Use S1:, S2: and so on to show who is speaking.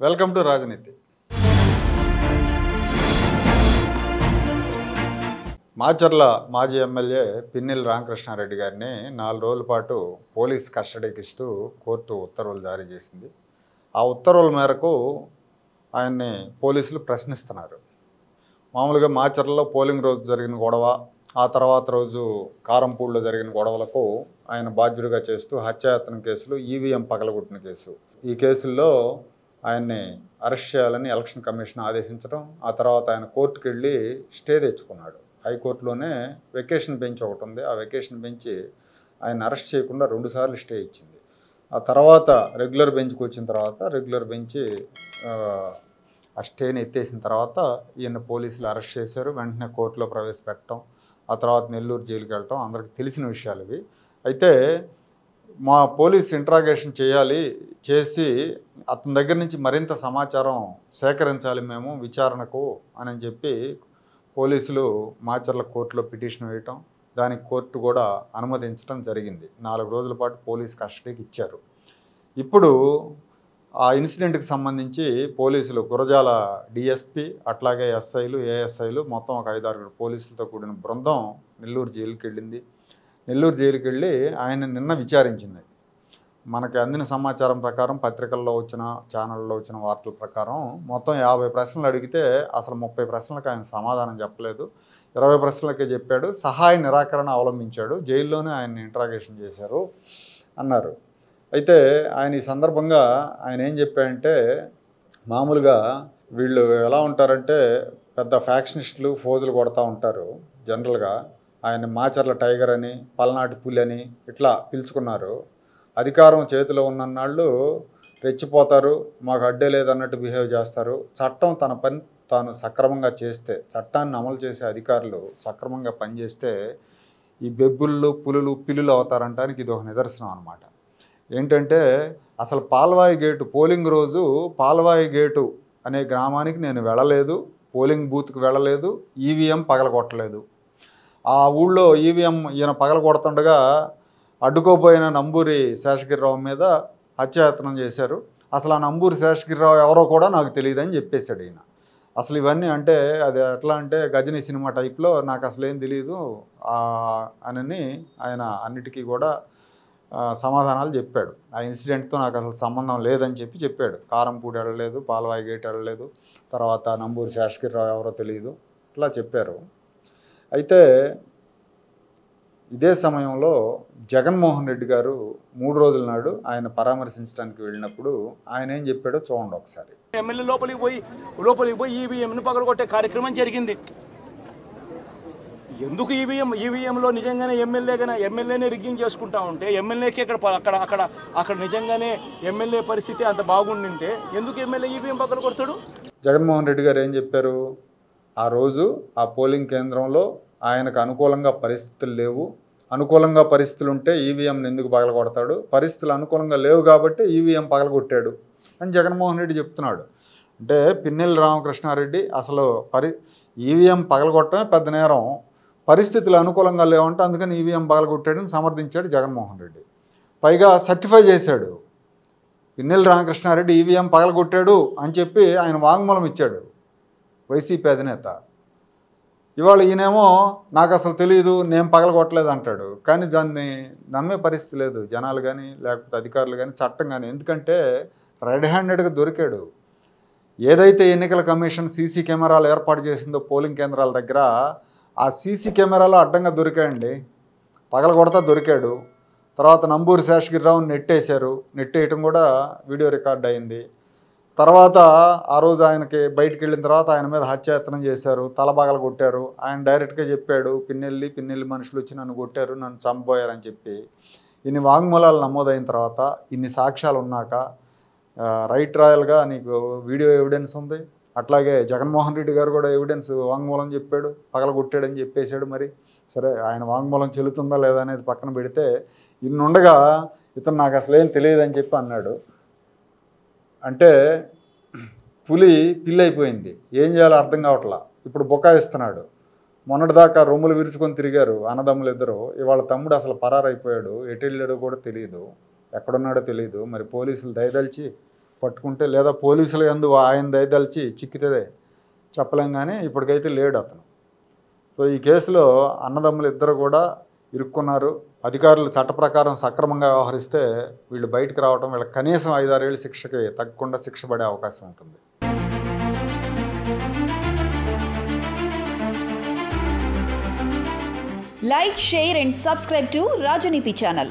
S1: Welcome to రాజనీతి. మాచర్ల మాజీ MLA Pinnelli Ramakrishna Reddy గారిని 4 రోజుల పాటు పోలీస్ కస్టడీకి ఇస్తూ కోర్టు ఉత్తర్వులు జారీ చేసింది. ఆ ఉత్తర్వుల మేరకు ఆయన్ని పోలీసులు ప్రశ్నిస్తున్నారు. మామూలుగా మాచర్లలో పోలింగ్ రోజు జరిగిన గొడవ, ఆ తర్వాత రోజు కారంపూడిలో జరిగిన గొడవలకు ఆయన బాధ్యుడిగా చేస్తూ హత్యాయత్నం కేసులు, ఈవీఎం పగలగొట్టిన కేసు, ఈ కేసుల్లో ఆయన్ని అరెస్ట్ చేయాలని ఎలక్షన్ కమిషన్ ఆదేశించడం, ఆ తర్వాత ఆయన కోర్టుకు వెళ్ళి స్టే తెచ్చుకున్నాడు. హైకోర్టులోనే వెకేషన్ బెంచ్ ఒకటి ఉంది, ఆ వెకేషన్ బెంచ్ ఆయన అరెస్ట్ చేయకుండా 2 సార్లు స్టే ఇచ్చింది. ఆ తర్వాత రెగ్యులర్ బెంచ్కి వచ్చిన తర్వాత రెగ్యులర్ బెంచ్ ఆ స్టేని ఎత్తేసిన తర్వాత ఈయన పోలీసులు అరెస్ట్ చేశారు. వెంటనే కోర్టులో ప్రవేశపెట్టడం, ఆ తర్వాత నెల్లూరు జైలుకి వెళ్ళటం అందరికీ తెలిసిన విషయాలు ఇవి. అయితే మా పోలీస్ ఇంట్రాగేషన్ చేసి అతని దగ్గర నుంచి మరింత సమాచారం సేకరించాలి మేము విచారణకు అని చెప్పి పోలీసులు మాచర్ల కోర్టులో పిటిషన్ వేయటం, దానికి కోర్టు కూడా అనుమతించడం జరిగింది. 4 రోజుల పాటు పోలీస్ కస్టడీకి ఇచ్చారు. ఇప్పుడు ఆ ఇన్సిడెంట్కి సంబంధించి పోలీసులు గురజాల డిఎస్పి, అట్లాగే ఎస్ఐలు, ఏఎస్ఐలు మొత్తం ఒక 5-6 పోలీసులతో కూడిన బృందం నెల్లూరు జైలుకి వెళ్ళింది. నెల్లూరు జైలుకి వెళ్ళి ఆయన నిన్న విచారించింది. మనకి అందిన సమాచారం ప్రకారం, పత్రికల్లో వచ్చిన, ఛానళ్ళలో వచ్చిన వార్తల ప్రకారం మొత్తం 50 ప్రశ్నలు అడిగితే అసలు 30 ప్రశ్నలకు ఆయన సమాధానం చెప్పలేదు. 20 ప్రశ్నలకే చెప్పాడు. సహాయ నిరాకరణ అవలంబించాడు. జైల్లోనే ఆయన్ని ఇంట్రాగేషన్ చేశారు అన్నారు. అయితే ఆయన ఈ సందర్భంగా ఆయన ఏం చెప్పాడంటే, మామూలుగా వీళ్ళు ఎలా ఉంటారంటే పెద్ద ఫ్యాక్షనిస్టులు, ఫోజులు కొడతా ఉంటారు. జనరల్గా ఆయన మాచర్ల టైగర్ అని, పల్నాటి పులి అని ఇట్లా పిలుచుకున్నారు. అధికారం చేతిలో ఉన్నన్నాళ్ళు రెచ్చిపోతారు, మాకు అడ్డే లేదన్నట్టు బిహేవ్ చేస్తారు. చట్టం తన పని తాను సక్రమంగా చేస్తే, చట్టాన్ని అమలు చేసే అధికారులు సక్రమంగా పనిచేస్తే ఈ బెబ్బుళ్ళు, పులులు, పిల్లులు అవుతారంటానికి ఇది ఒక నిదర్శనం అన్నమాట. ఏంటంటే అసలు పాల్వాయి గేటు పోలింగ్ రోజు పాల్వాయి గేటు అనే గ్రామానికి నేను వెళ్ళలేదు, పోలింగ్ బూత్కి వెళ్ళలేదు, ఈవీఎం పగలగొట్టలేదు. ఆ ఊళ్ళో ఈవీఎం ఈయన పగలగొడుతుండగా అడ్డుకోపోయిన నంబూరి శేషగిరిరావు మీద హత్యాయత్నం చేశారు. అసలు ఆ నంబూరి శేషగిరిరావు ఎవరో కూడా నాకు తెలియదని చెప్పేశాడు ఈయన. అసలు ఇవన్నీ అంటే అది ఎట్లా అంటే గజనీ సినిమా టైప్లో నాకు అసలు ఏం తెలియదు అని ఆయన అన్నిటికీ కూడా సమాధానాలు చెప్పాడు. ఆ ఇన్సిడెంట్తో నాకు అసలు సంబంధం లేదని చెప్పాడు. కారంపూడి వెళ్ళలేదు, పాల్వాయి గేట్ వెళ్ళలేదు, తర్వాత నంబూరి శేషగిరిరావు ఎవరో తెలియదు, ఇట్లా చెప్పారు. అయితే ఇదే సమయంలో జగన్మోహన్ రెడ్డి గారు 3 రోజుల నాడు ఆయన పరామర్శించడానికి వెళ్ళినప్పుడు ఆయన ఏం చెప్పాడో చూడండి ఒకసారి.
S2: ఎమ్మెల్యే లోపలికి పోయి ఈవీఎంను పగలగొట్టే కార్యక్రమం జరిగింది. ఎందుకు ఈవీఎంలో నిజంగానే ఎమ్మెల్యేనే రిగ్గింగ్ చేసుకుంటా ఉంటే, ఎమ్మెల్యేకి అక్కడ నిజంగానే ఎమ్మెల్యే పరిస్థితి అంత బాగుండింటే ఎందుకు ఎమ్మెల్యే ఈవీఎం పగలగొడతాడు?
S1: జగన్మోహన్ రెడ్డి గారు ఏం చెప్పారు, ఆ రోజు ఆ పోలింగ్ కేంద్రంలో ఆయనకు అనుకూలంగా పరిస్థితులు లేవు, అనుకూలంగా పరిస్థితులు ఉంటే ఈవీఎంని ఎందుకు పగలగొడతాడు, పరిస్థితులు అనుకూలంగా లేవు కాబట్టి ఈవీఎం పగలగొట్టాడు అని జగన్మోహన్ రెడ్డి చెప్తున్నాడు. అంటే పిన్నెల్లి రామకృష్ణారెడ్డి అసలు ఈవీఎం పగలగొట్టడమే పెద్ద నేరం, పరిస్థితులు అనుకూలంగా లేవంటే అందుకని ఈవీఎం పగలగొట్టాడని సమర్థించాడు జగన్మోహన్ రెడ్డి. పైగా సర్టిఫై చేశాడు, పిన్నెల్లి రామకృష్ణారెడ్డి ఈవీఎం పగలగొట్టాడు అని చెప్పి ఆయన వాంగ్మూలం ఇచ్చాడు వైసీపీ అధినేత. ఇవాళ ఈయనేమో నాకు అసలు తెలియదు, నేను పగలగొట్టలేదు అంటాడు. కానీ దాన్ని నమ్మే పరిస్థితి లేదు జనాలు కానీ, లేకపోతే అధికారులు కానీ, చట్టం కానీ. ఎందుకంటే రెడ్ హ్యాండెడ్గా దొరికాడు. ఏదైతే ఎన్నికల కమిషన్ సీసీ కెమెరాలు ఏర్పాటు చేసిందో పోలింగ్ కేంద్రాల దగ్గర, ఆ సీసీ కెమెరాలో అడ్డంగా దొరికాయండి, పగలగొడతా దొరికాడు. తర్వాత నంబూరి శేషగిరిరావుని నెట్టేయటం కూడా వీడియో రికార్డ్ అయింది. తర్వాత ఆ రోజు ఆయనకి బయటికి వెళ్ళిన తర్వాత ఆయన మీద హత్యాయత్నం చేశారు, తలబాగలు కొట్టారు. ఆయన డైరెక్ట్గా చెప్పాడు, పిన్నెల్లి మనుషులు వచ్చి నన్ను కొట్టారు, నన్ను చంపబోయారని చెప్పి. ఇన్ని వాంగ్మూలాలు నమోదైన తర్వాత, ఇన్ని సాక్ష్యాలు ఉన్నాక, రైట్ రాయల్గా నీకు వీడియో ఎవిడెన్స్ ఉంది, అట్లాగే జగన్మోహన్ రెడ్డి గారు కూడా ఎవిడెన్స్ వాంగ్మూలం చెప్పాడు, పగలగొట్టాడని చెప్పేశాడు. మరి సరే ఆయన వాంగ్మూలం చెల్లుతుందా లేదా అనేది పక్కన పెడితే, ఇన్నుండగా ఇతను నాకు అసలు ఏం తెలియదని చెప్పి అన్నాడు. అంటే పిల్లి అయిపోయింది, ఏం చేయాలో అర్థం కావట్లా. ఇప్పుడు బుకాయిస్తున్నాడు. మొన్నటిదాకా రొమ్ములు విరుచుకొని తిరిగారు అన్నదమ్ములు ఇద్దరు, ఇవాళ తమ్ముడు అసలు పరారైపోయాడు, ఎటు వెళ్ళాడో కూడా తెలియదు, ఎక్కడున్నాడో తెలియదు. మరి పోలీసులు దయదలిచి పట్టుకుంటే లేదా పోలీసులు యందు ఆయన దయదలిచి చిక్కితే చెప్పలేం, కానీ ఇప్పటికైతే లేడు అతను. సో ఈ కేసులో అన్నదమ్ములు ఇద్దరు కూడా ఇరుక్కున్నారు. అధికారులు చట్ట ప్రకారం సక్రమంగా వ్యవహరిస్తే వీళ్ళు బయటకు రావడం, వీళ్ళకి కనీసం 5-6 ఏళ్ళ శిక్షకి తగ్గకుండా శిక్ష పడే అవకాశం ఉంటుంది.
S3: Like, share and subscribe to Rajaniti channel.